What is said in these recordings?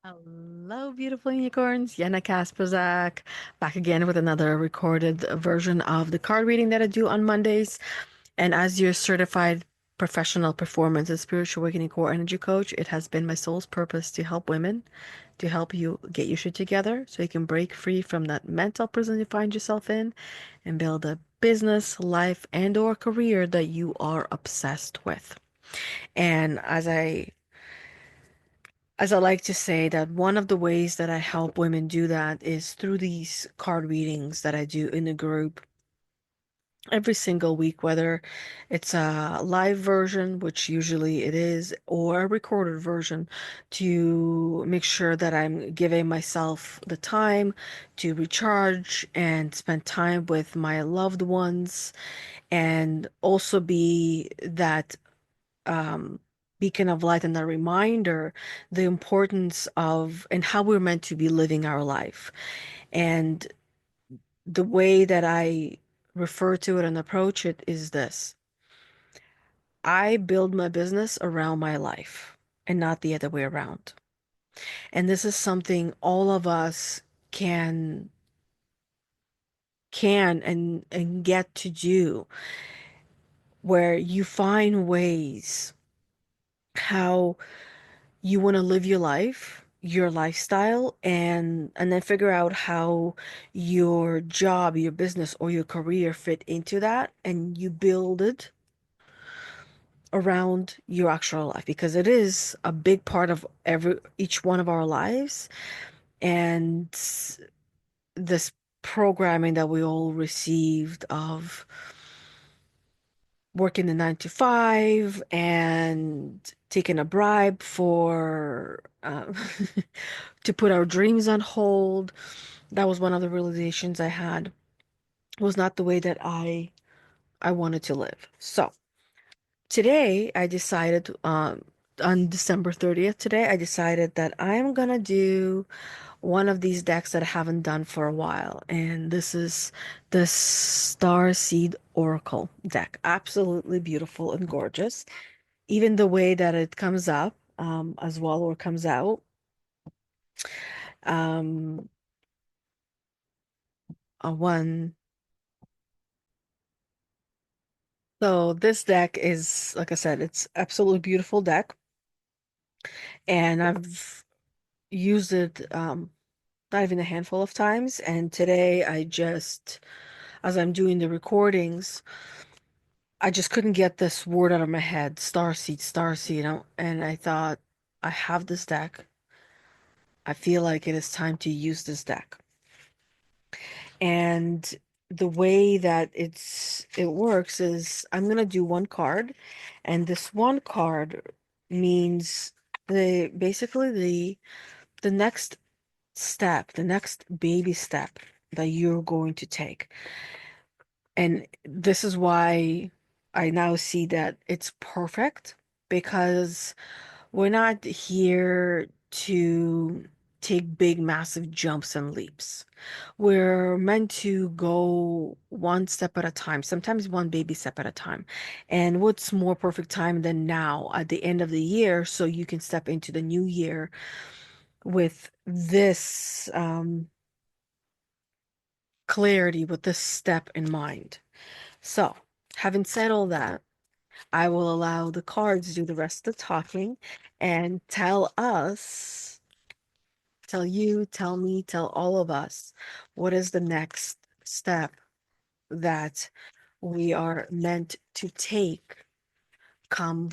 Hello, beautiful unicorns. Yana Kasperczak, back again with another recorded version of the card reading that I do on Mondays. And as your certified professional performance and spiritual awakening core energy coach, it has been my soul's purpose to help women, to help you get your shit together so you can break free from that mental prison you find yourself in and build a business, life, and or career that you are obsessed with. And as I like to say, that one of the ways that I help women do that is through these card readings that I do in the group every single week, whether it's a live version, which usually it is, or a recorded version, to make sure that I'm giving myself the time to recharge and spend time with my loved ones and also be that um, beacon of light and a reminder the importance of and how we're meant to be living our life. And the way that I refer to it and approach it is this: I build my business around my life and not the other way around. And this is something all of us can can and get to do, where you find ways how you want to live your life, your lifestyle, and then figure out how your job, your business, or your career fit into that, and you build it around your actual life because it is a big part of every each one of our lives. And this programming that we all received of working the 9 to 5 and taking a bribe for to put our dreams on hold. That was one of the realizations I had. It was not the way that I wanted to live. So today I decided on December 30th, today I decided that I'm gonna do one of these decks that I haven't done for a while, and this is the Starseed Oracle deck. Absolutely beautiful and gorgeous. Even the way that it comes up, as well, or comes out. Um, a one. So this deck is, like I said, it's absolutely beautiful deck, and I've used it not even a handful of times. And today I just, as I'm doing the recordings, I just couldn't get this word out of my head, Starseed, Starseed, and I thought, I have this deck. I feel like it is time to use this deck. And the way that it works is I'm gonna do one card, and this one card means the next step, the next baby step that you're going to take. And this is why I now see that it's perfect, because we're not here to take big, massive jumps and leaps. We're meant to go one step at a time, sometimes one baby step at a time. And what's more perfect time than now at the end of the year so you can step into the new year with this clarity, with this step in mind. So, having said all that, I will allow the cards to do the rest of the talking and tell you, tell me, tell all of us what is the next step that we are meant to take come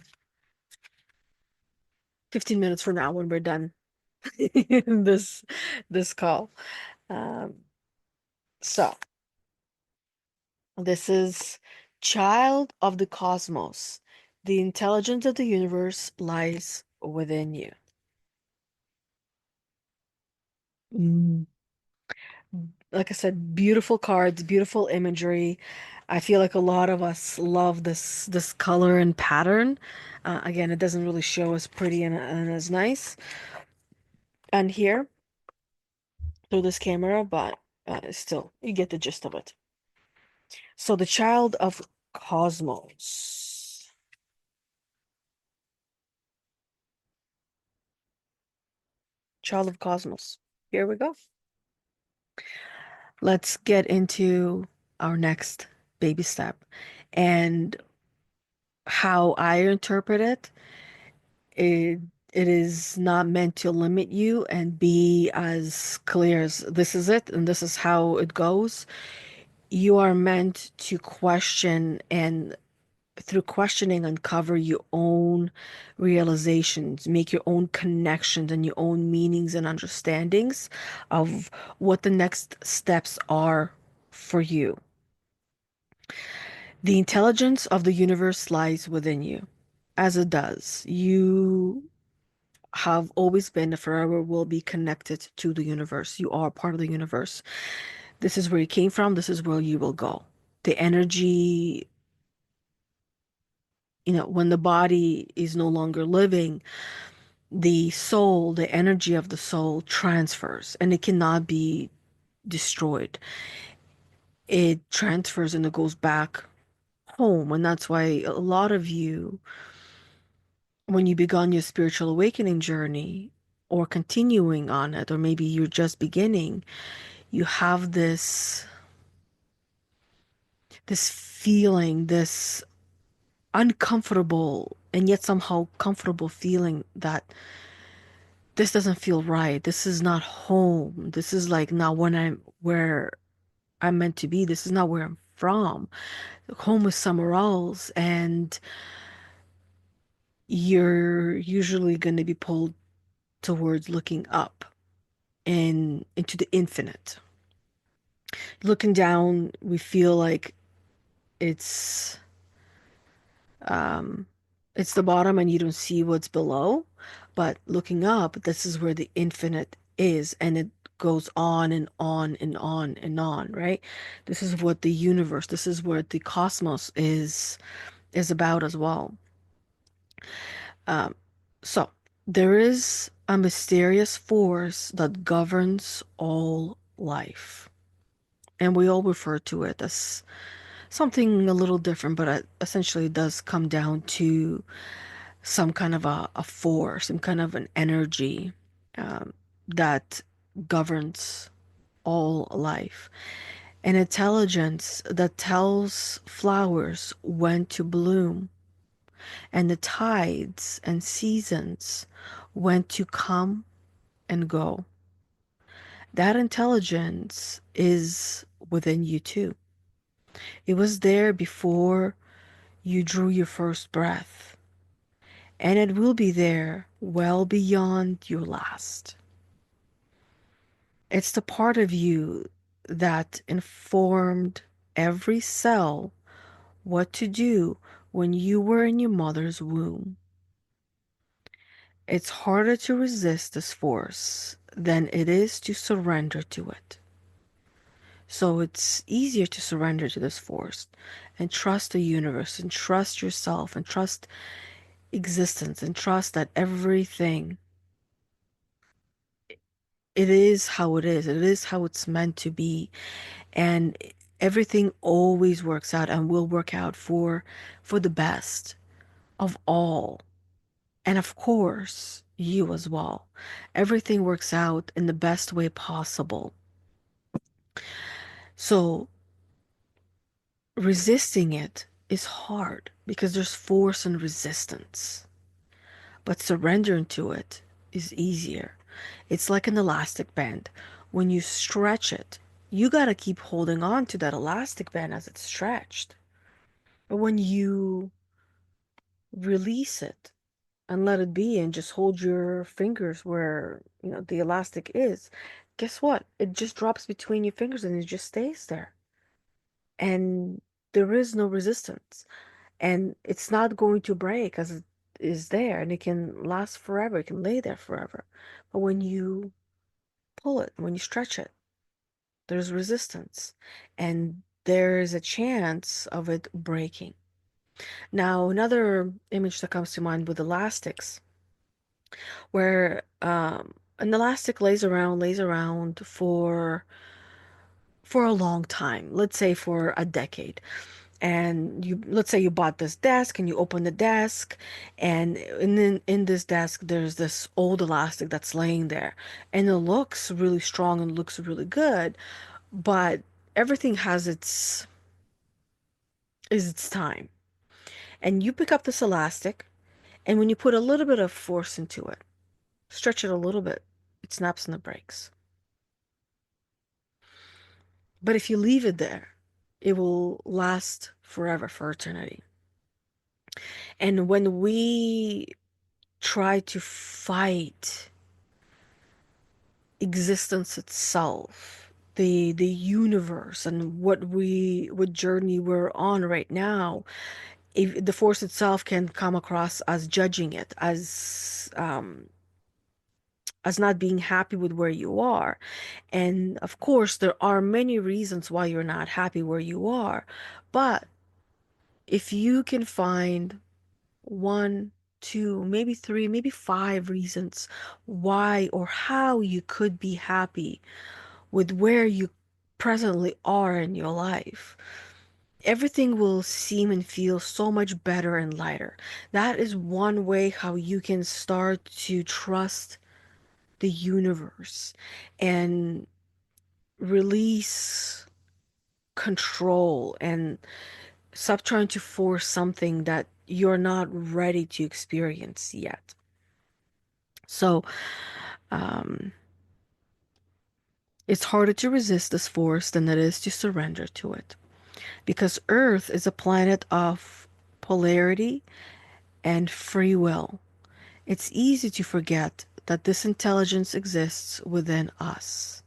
15 minutes from now when we're done this call. Um, so this is Child of the Cosmos. The intelligence of the universe lies within you. Mm. Like I said, beautiful cards, beautiful imagery. I feel like a lot of us love this color and pattern. Again, it doesn't really show as pretty and as nice on here through this camera, but still, you get the gist of it. So the child of cosmos. child of cosmos. Here we go. Let's get into our next baby step. And how I interpret it, it it is not meant to limit you and be as clear as this is it and this is how it goes. You are meant to question and through questioning uncover your own realizations, make your own connections and your own meanings and understandings of what the next steps are for you. The intelligence of the universe lies within you, as it does. You have always been and forever will be connected to the universe. You are part of the universe. This is where you came from. This is where you will go. The energy, when the body is no longer living, the soul, the energy of the soul transfers and it cannot be destroyed. It transfers and it goes back home. And that's why a lot of you, when you begun your spiritual awakening journey or continuing on it, or maybe you're just beginning, you have this feeling, this uncomfortable and yet somehow comfortable feeling that this doesn't feel right. This is not home. This is like not when I'm where I'm meant to be. This is not where I'm from. Home is somewhere else, and you're usually going to be pulled towards looking up and into the infinite. Looking down, we feel like it's um it's the bottom and you don't see what's below, but looking up, this is where the infinite is, and it goes on and on and on and on, right? This is what the universe, this is what the cosmos is about as well. Um, so there is a mysterious force that governs all life, and we all refer to it as something a little different, but essentially it does come down to some kind of a force, some kind of an energy um, that governs all life. An intelligence that tells flowers when to bloom and the tides and seasons when to come and go. That intelligence is within you too. It was there before you drew your first breath, and it will be there well beyond your last. It's the part of you that informed every cell what to do when you were in your mother's womb. It's harder to resist this force than it is to surrender to it. So it's easier to surrender to this force and trust the universe and trust yourself and trust existence and trust that everything, it is how it is. It is how it's meant to be. And everything always works out and will work out for the best of all. And of course, you as well. Everything works out in the best way possible. So resisting it is hard because there's force and resistance. But surrendering to it is easier. It's like an elastic band. When you stretch it, you got to keep holding on to that elastic band as it's stretched. But when you release it and let it be and just hold your fingers where, the elastic is, guess what? It just drops between your fingers and it just stays there. And there is no resistance. And it's not going to break as it is there and it can last forever. It can lay there forever. But when you pull it, when you stretch it, there's resistance and there is a chance of it breaking. Now, another image that comes to mind with elastics, where an elastic lays around for a long time, let's say for a decade. And you, let's say you bought this desk and you open the desk, and in this desk there's this old elastic that's laying there, and it looks really strong and looks really good, but everything has its time. And you pick up this elastic, and when you put a little bit of force into it, stretch it a little bit, it snaps and it breaks. But if you leave it there, it will last forever, for eternity. And when we try to fight existence itself, the universe, and what journey we're on right now, if the force itself can come across as judging it, as not being happy with where you are. And of course, there are many reasons why you're not happy where you are. But if you can find one, two, maybe three, maybe five reasons why or how you could be happy with where you presently are in your life, everything will seem and feel so much better and lighter. That is one way how you can start to trust the universe and release control and stop trying to force something that you're not ready to experience yet. So, um, it's harder to resist this force than it is to surrender to it. Because Earth is a planet of polarity and free will. It's easy to forget that this intelligence exists within us.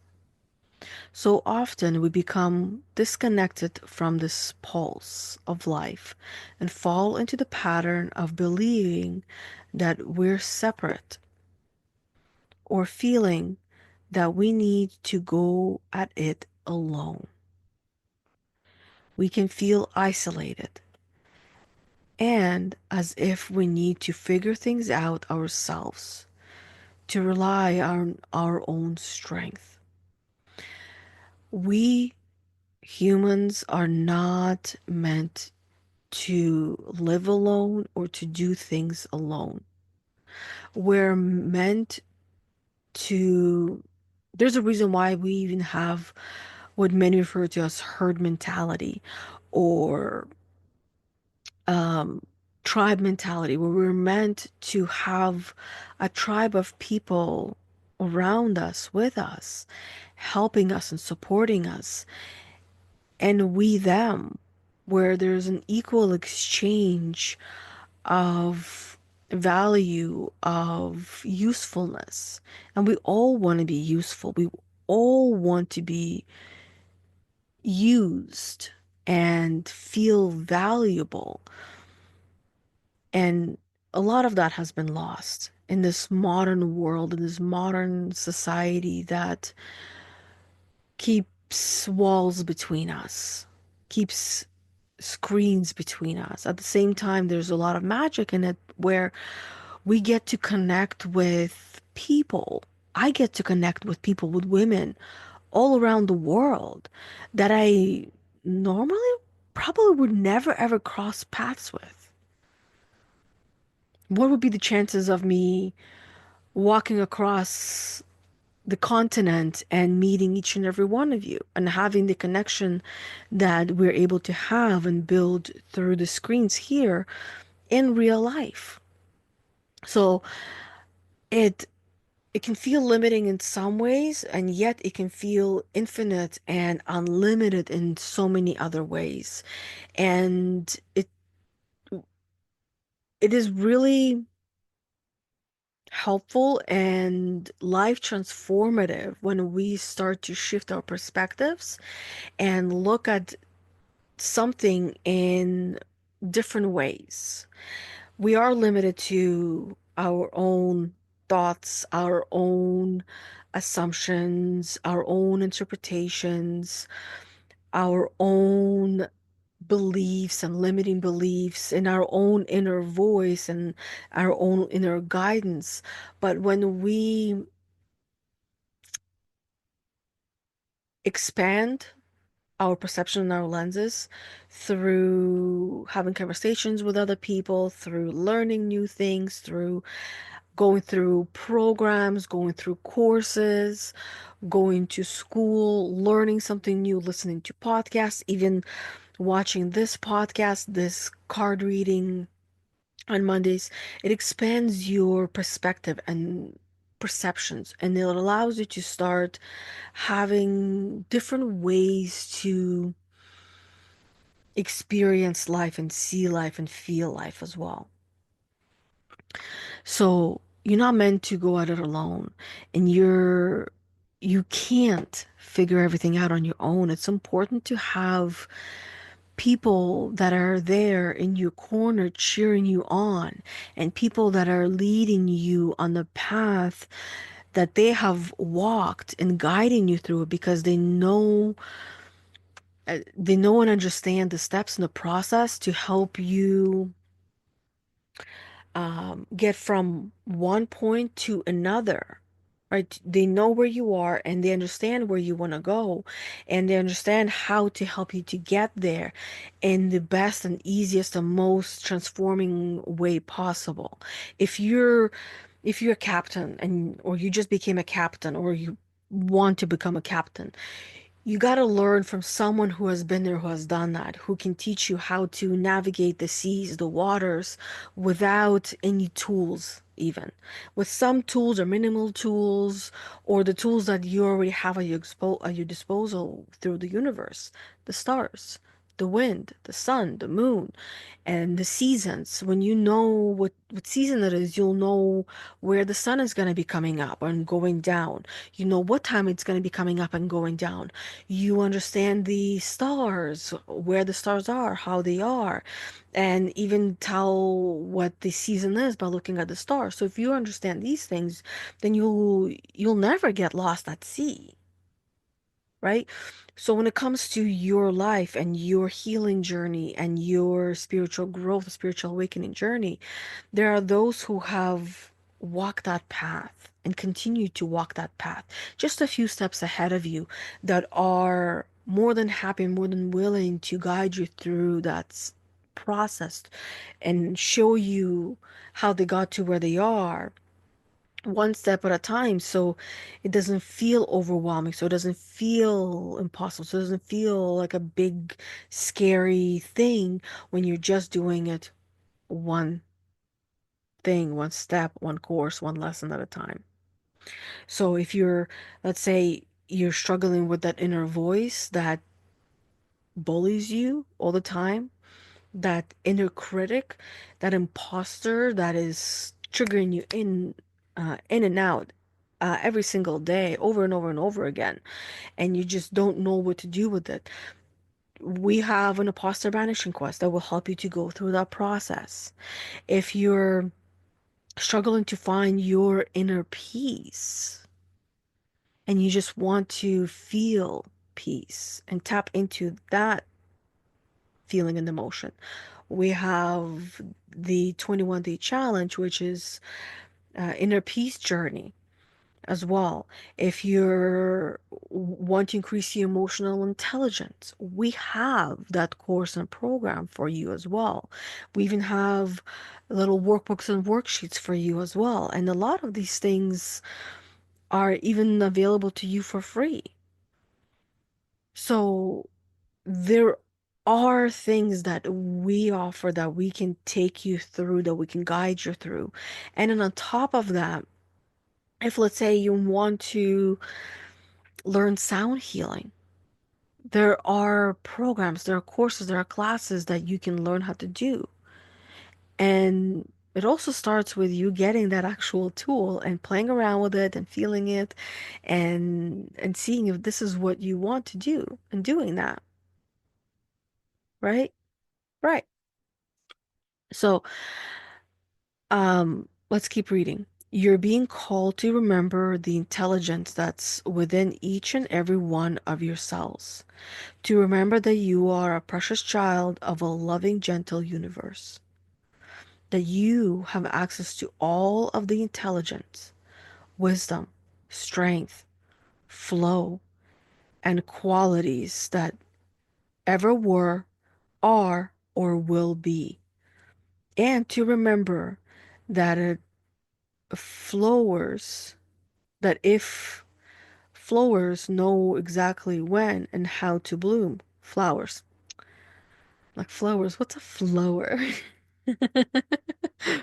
So often we become disconnected from this pulse of life and fall into the pattern of believing that we're separate or feeling that we need to go at it alone. We can feel isolated and as if we need to figure things out ourselves, to rely on our own strength. We humans are not meant to live alone or to do things alone. We're meant to, there's a reason why we even have what many refer to as herd mentality or um, tribe mentality, where we're meant to have a tribe of people around us, with us, helping us and supporting us, and we them, where there's an equal exchange of value, of usefulness. And we all want to be useful. We all want to be used and feel valuable. And a lot of that has been lost in this modern world, in this modern society that keeps walls between us, keeps screens between us. At the same time, there's a lot of magic in it where we get to connect with people. I get to connect with people, with women all around the world that I normally probably would never ever cross paths with. What would be the chances of me walking across the continent and meeting each and every one of you and having the connection that we're able to have and build through the screens here in real life? So it it can feel limiting in some ways, and yet it can feel infinite and unlimited in so many other ways. And it is really helpful and life transformative when we start to shift our perspectives and look at something in different ways. We are limited to our own thoughts, our own assumptions, our own interpretations, our own beliefs and limiting beliefs, and our own inner voice and our own inner guidance. But when we expand our perception and our lenses through having conversations with other people, through learning new things, through going through programs, going through courses, going to school, learning something new, listening to podcasts, even watching this podcast, this card reading on Mondays. It expands your perspective and perceptions, and it allows you to start having different ways to experience life and see life and feel life as well. So you're not meant to go at it alone, and you can't figure everything out on your own. It's important to have people that are there in your corner cheering you on, and people that are leading you on the path that they have walked and guiding you through it, because they know and understand the steps in the process to help you get from one point to another, right? They know where you are and they understand where you want to go, and they understand how to help you to get there in the best and easiest and most transforming way possible. If you're if you're a captain, and or you just became a captain, or you want to become a captain, you got to learn from someone who has been there, who has done that, who can teach you how to navigate the seas, the waters, without any tools, even. With some tools or minimal tools, or the tools that you already have at your disposal through the universe, the stars, the wind, the sun, the moon, and the seasons. When you know what season it is, you'll know where the sun is going to be coming up and going down. You know what time it's going to be coming up and going down. You understand the stars, where the stars are, how they are, and even tell what the season is by looking at the stars. So if you understand these things, then you'll never get lost at sea, right? So when it comes to your life and your healing journey and your spiritual growth, spiritual awakening journey, there are those who have walked that path and continue to walk that path just a few steps ahead of you, that are more than happy and more than willing to guide you through that process and show you how they got to where they are, one step at a time, so it doesn't feel overwhelming, so it doesn't feel impossible, so it doesn't feel like a big scary thing when you're just doing it one thing, one step, one course, one lesson at a time. So if you're, let's say, you're struggling with that inner voice that bullies you all the time, that inner critic, that imposter that is triggering you in and out every single day, over and over and over again, and you just don't know what to do with it. We have an imposter banishing quest that will help you to go through that process. If you're struggling to find your inner peace and you just want to feel peace and tap into that feeling and emotion, we have the 21-day challenge, which is inner peace journey as well. If you're want to increase your emotional intelligence, we have that course and program for you as well. We even have little workbooks and worksheets for you as well. And a lot of these things are even available to you for free. So there are things that we offer that we can take you through, that we can guide you through. And then on top of that, if let's say you want to learn sound healing, there are programs, there are courses, there are classes that you can learn how to do. And it also starts with you getting that actual tool and playing around with it and feeling it, and seeing if this is what you want to do and doing that, right? Right. So, let's keep reading. You're being called to remember the intelligence that's within each and every one of your cells. To remember that you are a precious child of a loving, gentle universe. That you have access to all of the intelligence, wisdom, strength, flow, and qualities that ever were, are, or will be. And to remember that it flowers, that if flowers know exactly when and how to bloom, flowers, like flowers, what's a flower?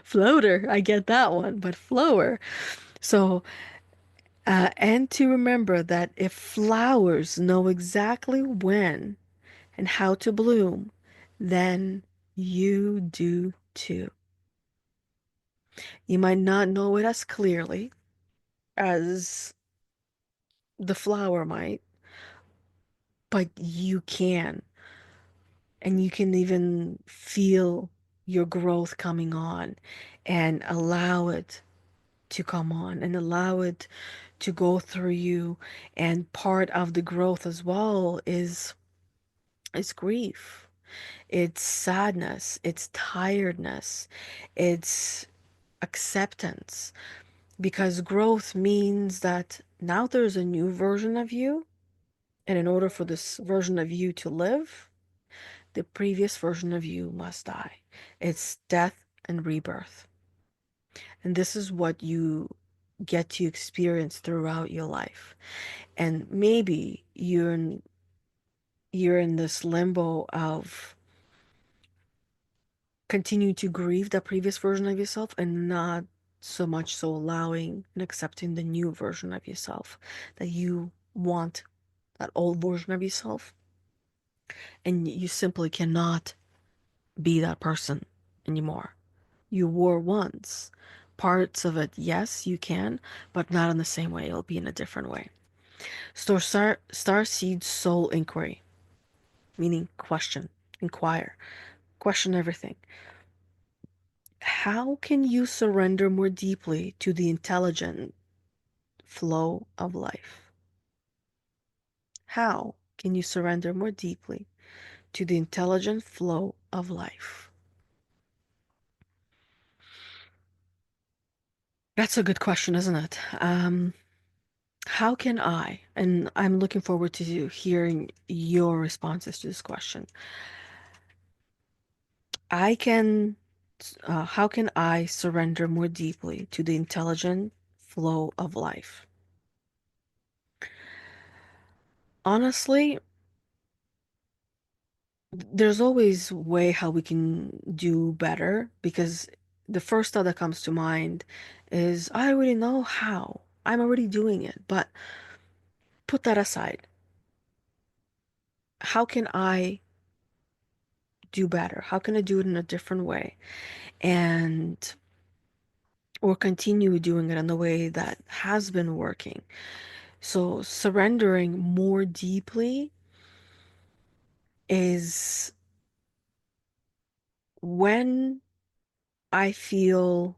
Floater, I get that one, but flower. So, and to remember that if flowers know exactly when and how to bloom, then you do too. You might not know it as clearly as the flower might, but you can. And you can even feel your growth coming on and allow it to come on and allow it to go through you. And part of the growth as well is grief. It's sadness, it's tiredness, it's acceptance. Because growth means that now there's a new version of you, and in order for this version of you to live, the previous version of you must die. It's death and rebirth. And this is what you get to experience throughout your life. And maybe you're in this limbo of continue to grieve that previous version of yourself and not so much so allowing and accepting the new version of yourself that you want, that old version of yourself, and you simply cannot be that person anymore. You were once. Parts of it, yes, you can, but not in the same way. It'll be in a different way. Starseed soul inquiry, meaning question, inquire, question everything. How can you surrender more deeply to the intelligent flow of life? How can you surrender more deeply to the intelligent flow of life? That's a good question, isn't it? How can I, and I'm looking forward to hearing your responses to this question. I can, how can I surrender more deeply to the intelligent flow of life? Honestly, there's always a way how we can do better because the first thought that comes to mind is I already know how. I'm already doing it. But put that aside. How can I do better? How can I do it in a different way? And or continue doing it in the way that has been working. So surrendering more deeply is when I feel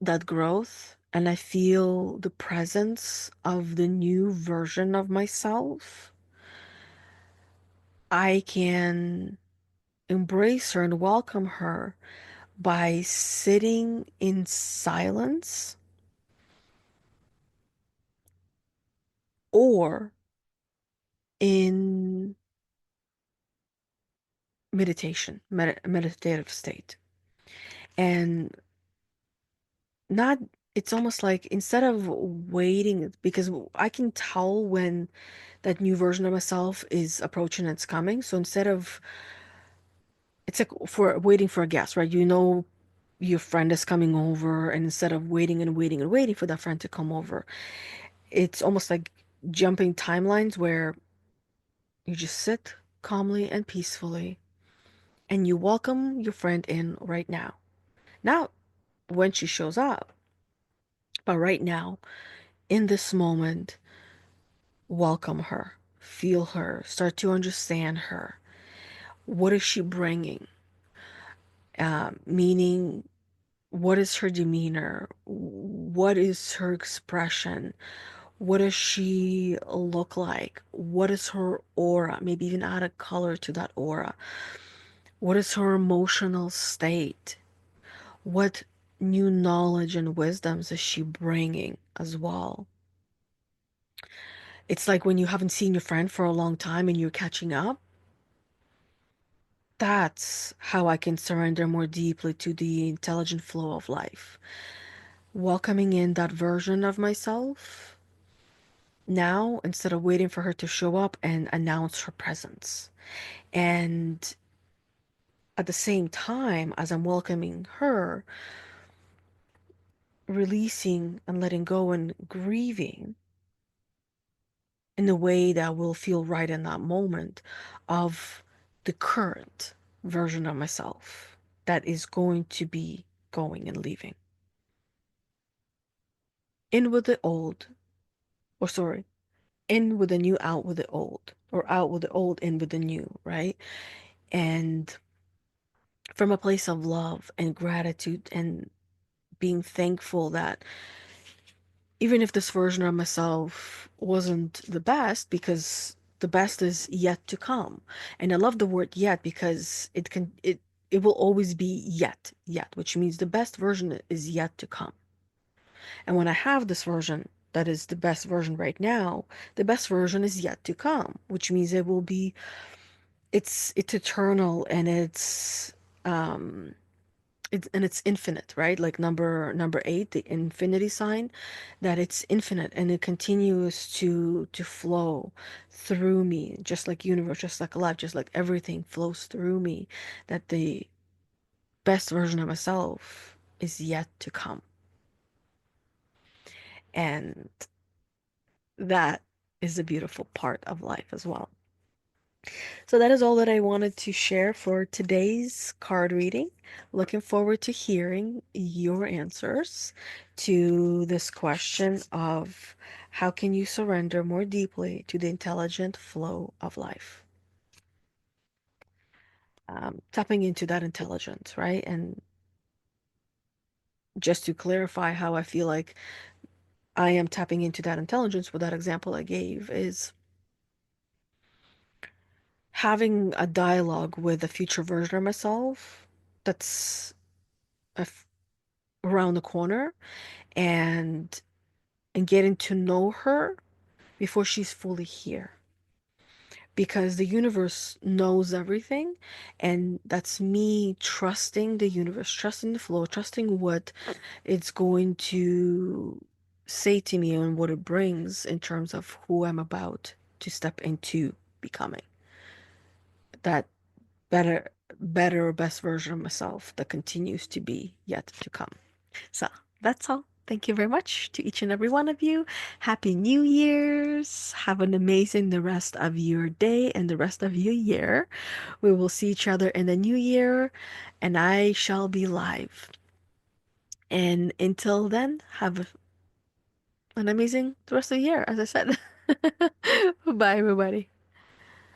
that growth and I feel the presence of the new version of myself, I can embrace her and welcome her by sitting in silence or in meditative state. And not, it's almost like instead of waiting, because I can tell when that new version of myself is approaching and it's coming. So instead of, it's like for waiting for a guest, right? You know, your friend is coming over, and instead of waiting and waiting and waiting for that friend to come over, it's almost like jumping timelines where you just sit calmly and peacefully and you welcome your friend in right now. Not when she shows up, but right now, in this moment, welcome her, feel her, start to understand her. What is she bringing? Meaning, what is her demeanor? What is her expression? What does she look like? What is her aura? Maybe even add a color to that aura. What is her emotional state? What new knowledge and wisdoms is she bringing as well? It's like when you haven't seen your friend for a long time and you're catching up. That's how I can surrender more deeply to the intelligent flow of life. Welcoming in that version of myself now instead of waiting for her to show up and announce her presence. And at the same time, as I'm welcoming her, releasing and letting go and grieving in a way that will feel right in that moment of the current version of myself that is going to be going and leaving. In with the old, or sorry, in with the new, out with the old, or out with the old, in with the new, right? And from a place of love and gratitude and being thankful that even if this version of myself wasn't the best, because the best is yet to come. And I love the word yet because it will always be yet, which means the best version is yet to come. And when I have this version that is the best version right now, the best version is yet to come, which means it will be it's eternal and um it's infinite, right? Like number 8, the infinity sign, that it's infinite and it continues to flow through me, just like universe, just like life, just like everything flows through me, that the best version of myself is yet to come. And that is a beautiful part of life as well. So that is all that I wanted to share for today's card reading. Looking forward to hearing your answers to this question of how can you surrender more deeply to the intelligent flow of life? Tapping into that intelligence, right? And just to clarify how I feel like I am tapping into that intelligence with that example I gave is having a dialogue with a future version of myself that's a around the corner, and getting to know her before she's fully here, because the universe knows everything, and that's me trusting the universe, trusting the flow, trusting what it's going to say to me and what it brings in terms of who I'm about to step into becoming, that better or best version of myself that continues to be yet to come. So that's all. Thank you very much to each and every one of you. Happy New Year's. Have an amazing the rest of your day and the rest of your year. We will see each other in the new year, and I shall be live. And until then, have an amazing the rest of the year, as I said. Bye, everybody.